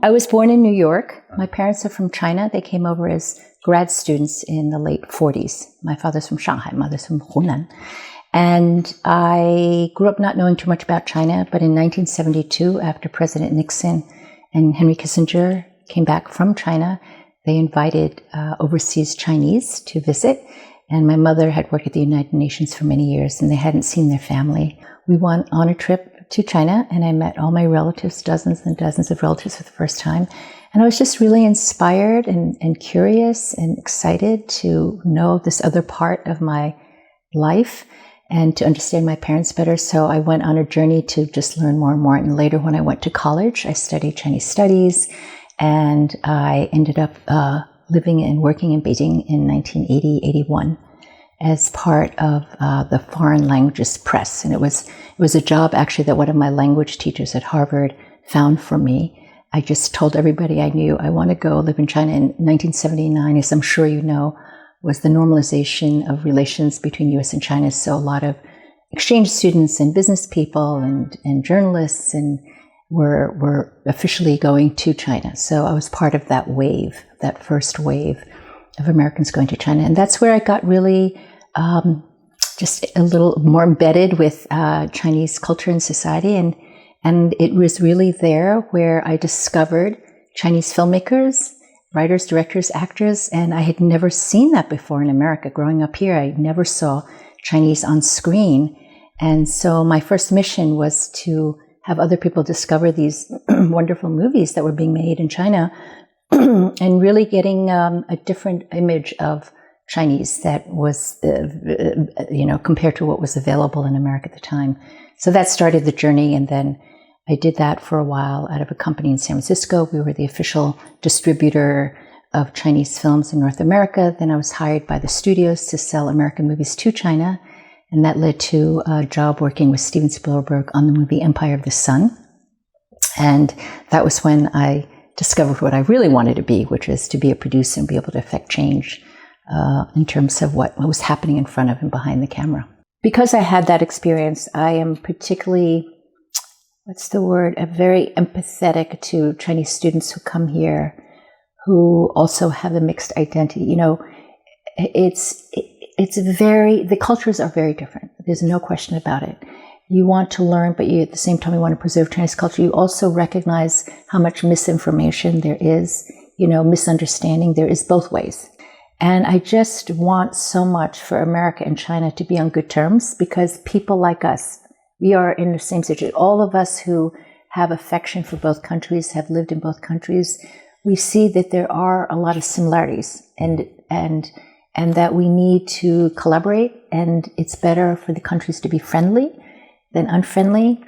I was born in New York. My parents are from China. They came over as grad students in the late 40s. My father's from Shanghai, mother's from Hunan. And I grew up not knowing too much about China, but in 1972, after President Nixon and Henry Kissinger came back from China, they invited overseas Chinese to visit. And my mother had worked at the United Nations for many years, and they hadn't seen their family. We went on a trip to China, and I met all my relatives, dozens and dozens of relatives for the first time. And I was just really inspired and curious and excited to know this other part of my life and to understand my parents better. So I went on a journey to just learn more and more. And later, when I went to college, I studied Chinese studies, and I ended up living and working in Beijing in 1980-81 as part of the Foreign Languages Press. And it was a job actually that one of my language teachers at Harvard found for me. I just told everybody I knew I want to go live in China. In 1979, as I'm sure you know, was the normalization of relations between U.S. and China. So a lot of exchange students and business people and journalists and were officially going to China. So I was part of that wave, that first wave of Americans going to China. And that's where I got really just a little more embedded with Chinese culture and society. And it was really there where I discovered Chinese filmmakers, writers, directors, actors, and I had never seen that before in America. Growing up here, I never saw Chinese on screen. And so my first mission was to have other people discover these wonderful movies that were being made in China and really getting a different image of Chinese that was, compared to what was available in America at the time. So that started the journey, and then I did that for a while out of a company in San Francisco. We were the official distributor of Chinese films in North America. Then I was hired by the studios to sell American movies to China, and that led to a job working with Steven Spielberg on the movie Empire of the Sun. And that was when I discovered what I really wanted to be, which is to be a producer and be able to affect change in terms of what was happening in front of and behind the camera. Because I had that experience, I am particularly, very empathetic to Chinese students who come here who also have a mixed identity. You know, the cultures are very different. There's no question about it. You want to learn, but at the same time, you want to preserve Chinese culture. You also recognize how much misinformation there is, misunderstanding. There is both ways. And I just want so much for America and China to be on good terms, because people like us, we are in the same situation. All of us who have affection for both countries, have lived in both countries, we see that there are a lot of similarities and that we need to collaborate, and it's better for the countries to be friendly than unfriendly.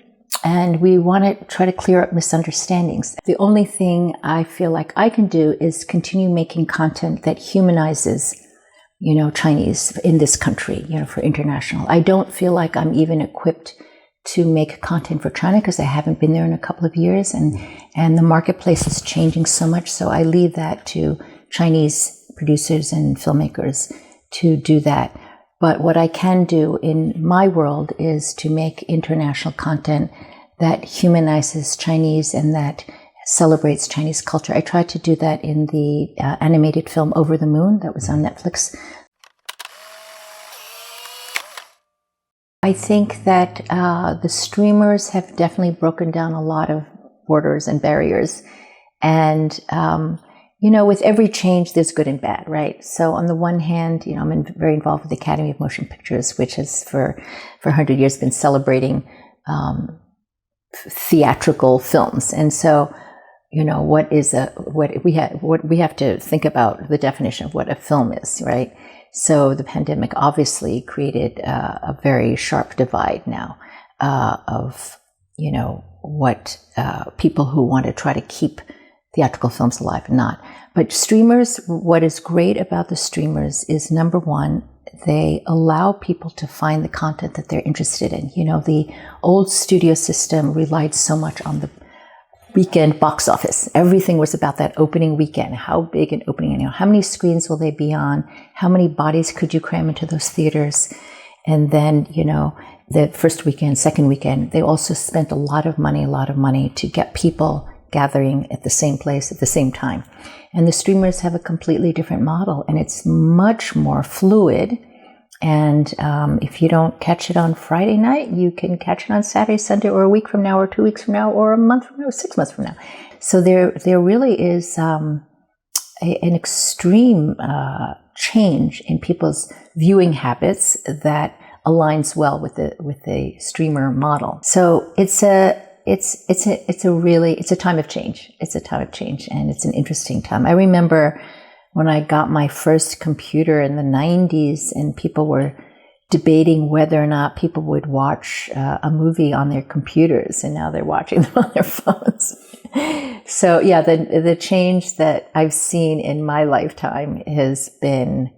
And we want to try to clear up misunderstandings. The only thing I feel like I can do is continue making content that humanizes, Chinese in this country, for international. I don't feel like I'm even equipped to make content for China because I haven't been there in a couple of years, and the marketplace is changing so much. So I leave that to Chinese producers and filmmakers to do that. But what I can do in my world is to make international content that humanizes Chinese and that celebrates Chinese culture. I tried to do that in the animated film Over the Moon that was on Netflix. I think that the streamers have definitely broken down a lot of borders and barriers. And, with every change, there's good and bad, right? So on the one hand, I'm very involved with the Academy of Motion Pictures, which has for 100 years been celebrating theatrical films. And so, what we have to think about the definition of what a film is, right? So the pandemic obviously created a very sharp divide now of, what people who want to try to keep theatrical films alive and not. But streamers, what is great about the streamers is, number one, they allow people to find the content that they're interested in. The old studio system relied so much on the weekend box office. Everything was about that opening weekend. How big an opening, how many screens will they be on? How many bodies could you cram into those theaters? And then, the first weekend, second weekend, they also spent a lot of money to get people gathering at the same place at the same time. And the streamers have a completely different model, and it's much more fluid. And if you don't catch it on Friday night, you can catch it on Saturday, Sunday, or a week from now, or 2 weeks from now, or a month from now, or 6 months from now. So there really is an extreme change in people's viewing habits that aligns well with the streamer model. So it's a time of change. It's a time of change, and it's an interesting time. I remember when I got my first computer in the 90s, and people were debating whether or not people would watch a movie on their computers, and now they're watching them on their phones. So yeah, the change that I've seen in my lifetime has been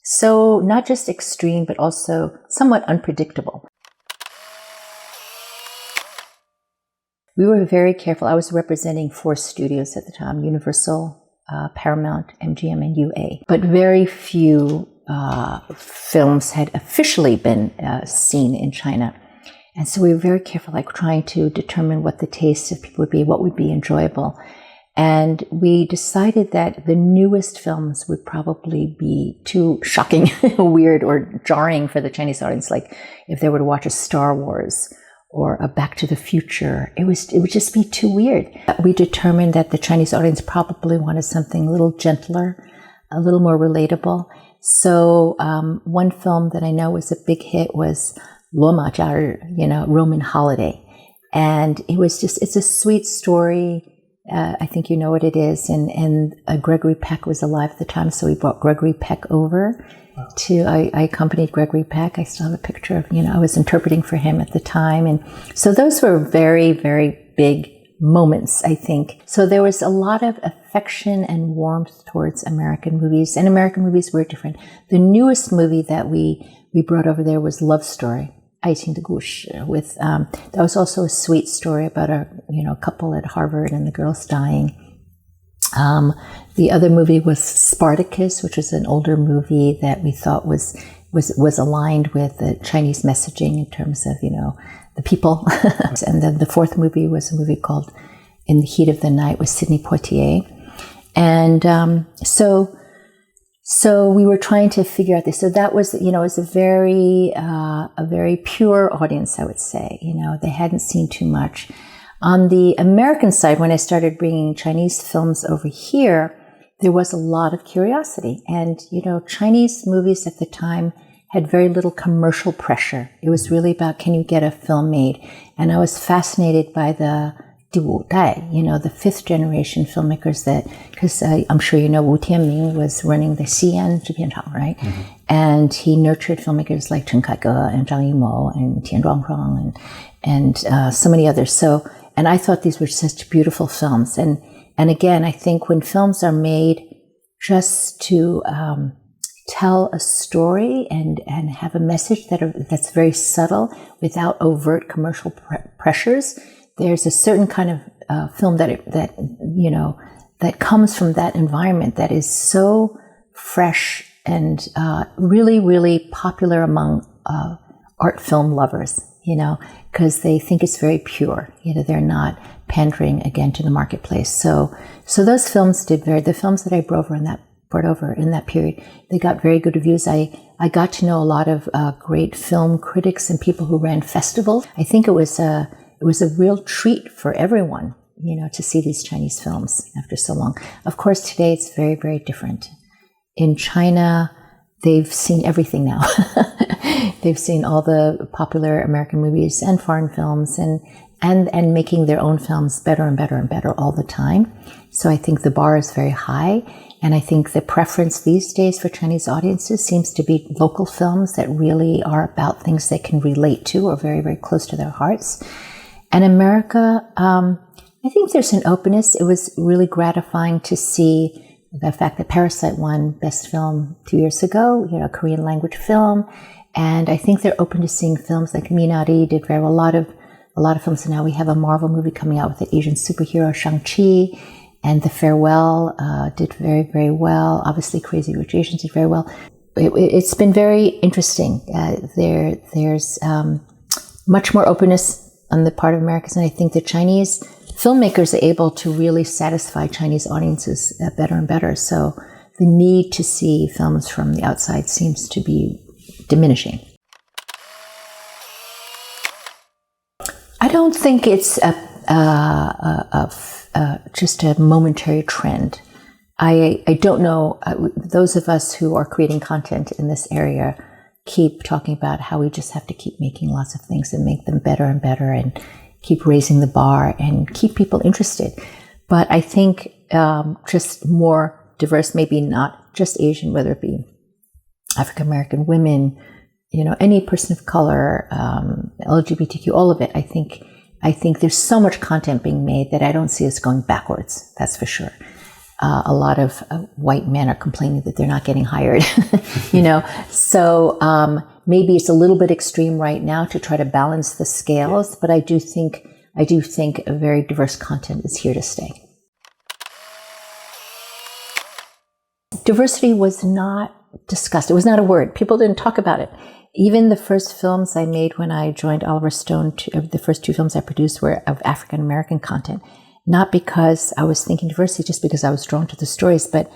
so not just extreme, but also somewhat unpredictable. We were very careful. I was representing 4 studios at the time: Universal, Paramount, MGM, and UA. But very few films had officially been seen in China. And so we were very careful, like trying to determine what the taste of people would be, what would be enjoyable. And we decided that the newest films would probably be too shocking, weird, or jarring for the Chinese audience. Like if they were to watch a Star Wars or a Back to the Future, it would just be too weird. We determined that the Chinese audience probably wanted something a little gentler, a little more relatable. So one film that I know was a big hit was Luoma Jia, Roman Holiday. And it's a sweet story. I think you know what it is. And Gregory Peck was alive at the time, so we brought Gregory Peck over. I accompanied Gregory Peck. I still have a picture of, I was interpreting for him at the time. And so those were very, very big moments, I think. So there was a lot of affection and warmth towards American movies, and American movies were different. The newest movie that we brought over there was Love Story, 爱情的故事, with, that was also a sweet story about a couple at Harvard and the girls dying. The other movie was Spartacus, which was an older movie that we thought was aligned with the Chinese messaging in terms of, the people. And then the 4th movie was a movie called In the Heat of the Night with Sidney Poitier. And so we were trying to figure out this. So that was, it was a very pure audience, I would say. They hadn't seen too much. On the American side, when I started bringing Chinese films over here, there was a lot of curiosity. And, Chinese movies at the time had very little commercial pressure. It was really about, can you get a film made? And I was fascinated by the 第五代, the 5th generation filmmakers because I'm sure Wu Tianming was running the Xi'an 制片厂, right? Mm-hmm. And he nurtured filmmakers like Chen Kaige and Zhang Yimou and Tian Zhuangzhuang and so many others. So, and I thought these were such beautiful films. And again, I think when films are made just to tell a story and have a message that's very subtle without overt commercial pressures, there's a certain kind of film that comes from that environment that is so fresh and really, really popular among art film lovers, because they think it's very pure. They're not pandering again to the marketplace. So those films the films that I brought over in that period, they got very good reviews. I got to know a lot of great film critics and people who ran festivals. I think it was a real treat for everyone, to see these Chinese films after so long. Of course, today it's very, very different. In China, they've seen everything now. They've seen all the popular American movies and foreign films and making their own films better and better and better all the time. So I think the bar is very high. And I think the preference these days for Chinese audiences seems to be local films that really are about things they can relate to or very, very close to their hearts. And America, I think there's an openness. It was really gratifying to see the fact that Parasite won Best Film 2 years ago, a Korean language film. And I think they're open to seeing films like Minari did very well. A lot of films. And now we have a Marvel movie coming out with the Asian superhero Shang-Chi, and The Farewell did very, very well. Obviously, Crazy Rich Asians did very well. It's been very interesting. There's much more openness on the part of Americans, and I think the Chinese filmmakers are able to really satisfy Chinese audiences better and better. So the need to see films from the outside seems to be diminishing. I don't think it's just a momentary trend. I don't know. Those of us who are creating content in this area keep talking about how we just have to keep making lots of things and make them better and better and keep raising the bar and keep people interested. But I think just more diverse, maybe not just Asian, whether it be African American women, any person of color, LGBTQ, all of it. I think there's so much content being made that I don't see us going backwards. That's for sure. A lot of white men are complaining that they're not getting hired, So maybe it's a little bit extreme right now to try to balance the scales, but I do think a very diverse content is here to stay. Diversity was not discussed. It was not a word. People didn't talk about it. Even the first films I made when I joined Oliver Stone, the first 2 films I produced were of African American content. Not because I was thinking diversity, just because I was drawn to the stories. But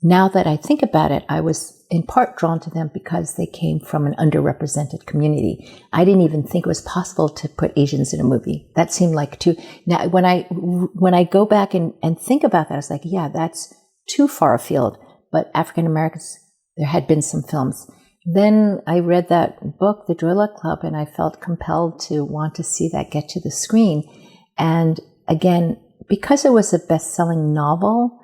now that I think about it, I was in part drawn to them because they came from an underrepresented community. I didn't even think it was possible to put Asians in a movie. That seemed like too. Now, when I go back and think about that, I was like, yeah, that's too far afield. But African Americans, there had been some films. Then I read that book, The Joy Luck Club, and I felt compelled to want to see that get to the screen. And again, because it was a best-selling novel,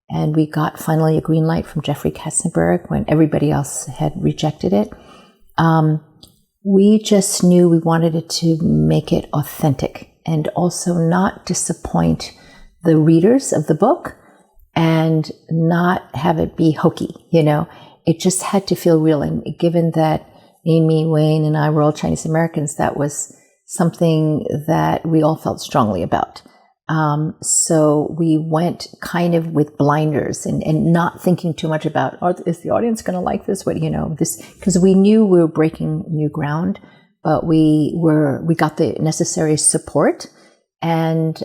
and we got finally a green light from Jeffrey Katzenberg when everybody else had rejected it, we just knew we wanted it to make it authentic and also not disappoint the readers of the book and not have it be hokey, It just had to feel real. And given that Amy, Wayne, and I were all Chinese Americans, that was something that we all felt strongly about. So we went kind of with blinders and not thinking too much about, is the audience going to like this? Because we knew we were breaking new ground, but we got the necessary support. And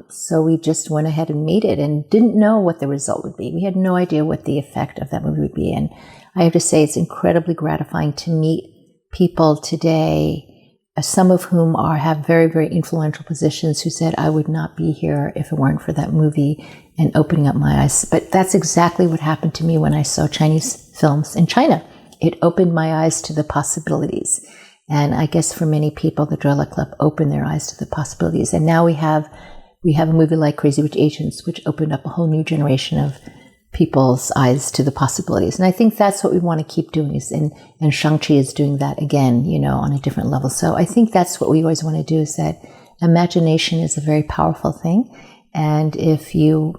so we just went ahead and made it and didn't know what the result would be. We had no idea what the effect of that movie would be. And I have to say, it's incredibly gratifying to meet people today, some of whom have very, very influential positions, who said, I would not be here if it weren't for that movie and opening up my eyes. But that's exactly what happened to me when I saw Chinese films in China. It opened my eyes to the possibilities. And I guess for many people, the Joy Luck Club opened their eyes to the possibilities. And now we have a movie like Crazy Rich Asians, which opened up a whole new generation of people's eyes to the possibilities. And I think that's what we want to keep doing, and Shang-Chi is doing that again, on a different level. So I think that's what we always want to do, is that imagination is a very powerful thing. And if you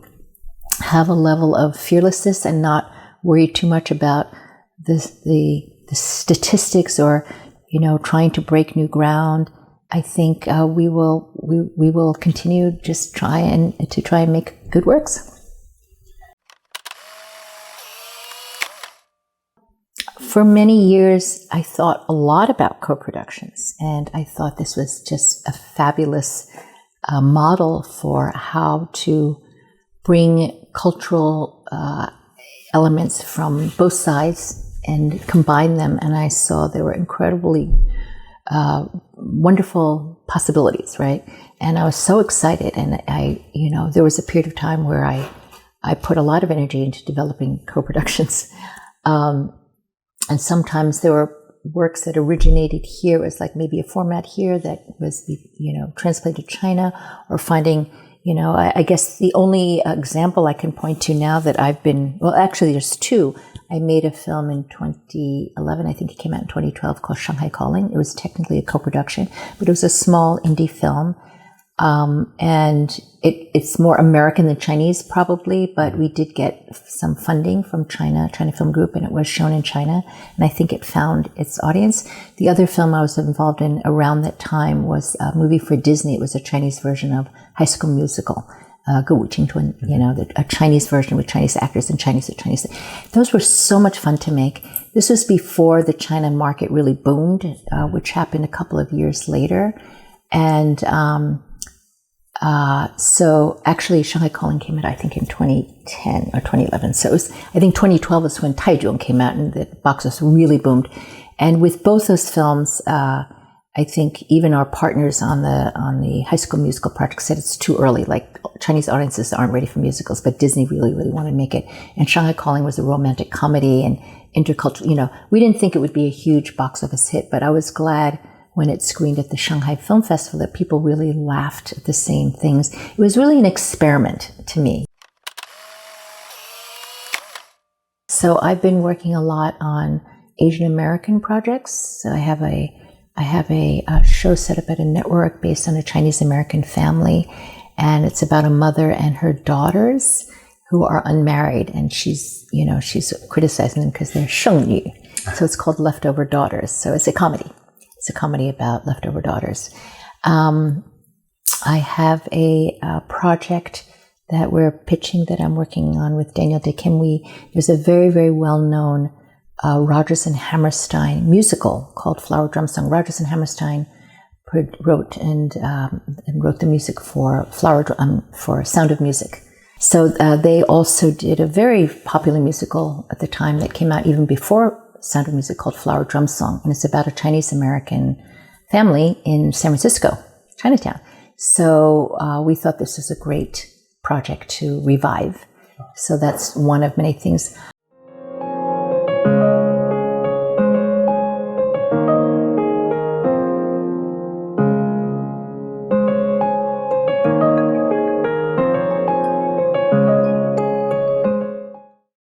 have a level of fearlessness and not worry too much about the statistics or, trying to break new ground, I think we will continue just try and make good works. For many years, I thought a lot about co-productions, and I thought this was just a fabulous model for how to bring cultural elements from both sides and combine them. And I saw there were incredibly wonderful possibilities, right? And I was so excited. And there was a period of time where I put a lot of energy into developing co-productions. And sometimes there were works that originated here. It was like maybe a format here that was, translated to China, or finding, I guess the only example I can point to now that actually there's 2. I made a film in 2011. I think it came out in 2012 called Shanghai Calling. It was technically a co-production, but it was a small indie film. And it's more American than Chinese probably, but we did get some funding from China Film Group, and it was shown in China, and I think it found its audience. The other film I was involved in around that time was a movie for Disney. It was a Chinese version of High School Musical, 歌舞青春, a Chinese version with Chinese actors and Chinese. Those were so much fun to make. This was before the China market really boomed, which happened a couple of years later. And So actually, Shanghai Calling came out, I think, in 2010 or 2011. So it was, I think 2012 is when Taizhuang came out and the box office really boomed. And with both those films, I think even our partners on the High School Musical project said it's too early. Like Chinese audiences aren't ready for musicals, but Disney really, really wanted to make it. And Shanghai Calling was a romantic comedy and intercultural. We didn't think it would be a huge box office hit, but I was glad when it screened at the Shanghai Film Festival that people really laughed at the same things. It was really an experiment to me. So I've been working a lot on Asian American projects. So I have a show set up at a network based on a Chinese American family, and it's about a mother and her daughters who are unmarried, and she's criticizing them because they're 剩女. So it's called Leftover Daughters. So it's a comedy. It's a comedy about leftover daughters. I have a project that we're pitching that I'm working on with Daniel Day Kim. There's a very, very well-known Rodgers and Hammerstein musical called Flower Drum Song. Rodgers and Hammerstein wrote the music for for Sound of Music. So they also did a very popular musical at the time that came out even before Sound of Music called Flower Drum Song, and it's about a Chinese American family in San Francisco, Chinatown. So we thought this was a great project to revive. So that's one of many things.